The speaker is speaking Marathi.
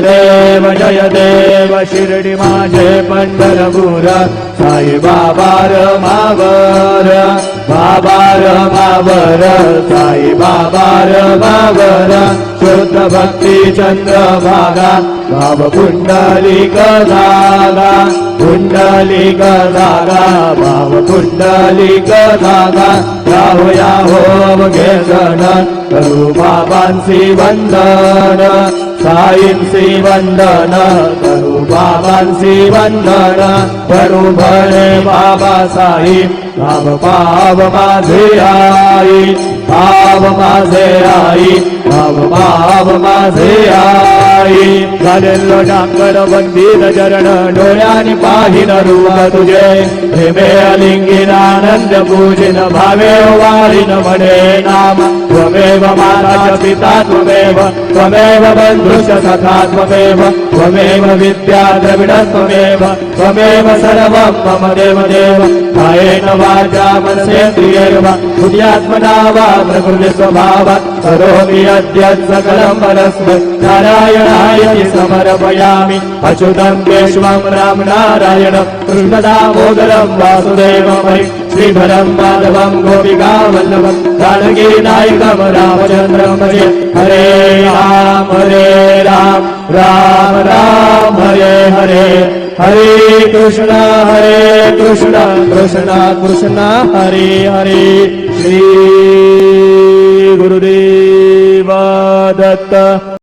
देव जय देव शिर्डी माझे पंढरपूर साई बाबा रमावर बाबा रमावर साई बाबा रमावर शुद्ध भक्ती चंद्रभागा भाव पुंडलिक धागा पुंडलिक धागा भाव पुंडलिक धागा याहो याहो घे गण करू बाबांसी वंदन साईंसी वंदन करू बाबांसी वंदन करू भरे बाबा साई पाव पाव माझे आई पाव माझे आई पाव पाव माझे आई झालेलो डांगर बंदीत चरण डोळ्याने पाहिन रूप तुझे प्रेमे अलिंगीन आनंद पूजिन भावे वाळीन म्हणे नाम त्वमेव माता पिता त्वमेव त्वमेव बंधुश्च सखा त्वमेव त्वमेव विद्या द्रविड त्वमेव त्वमेव सर्वं मम देव देव कायेन वाचा मनसेन्द्रियैर्वा बुद्ध्यात्मना वा प्रकृति स्वभावात् करोमि अद्य सकलं परस्मै नारायणाय समर्पयामि अच्युतं केशवं राम नारायणं कृष्णदामोदरं वासुदेवमयि श्रीधरं माधवं गोपिकावल्लभं जानकी नायकं रामचन्द्रं भजे हरे राम राम राम हरे हरे हरे कृष्ण कृष्ण कृष्ण हरे हरे श्री गुरुदेव दत्त।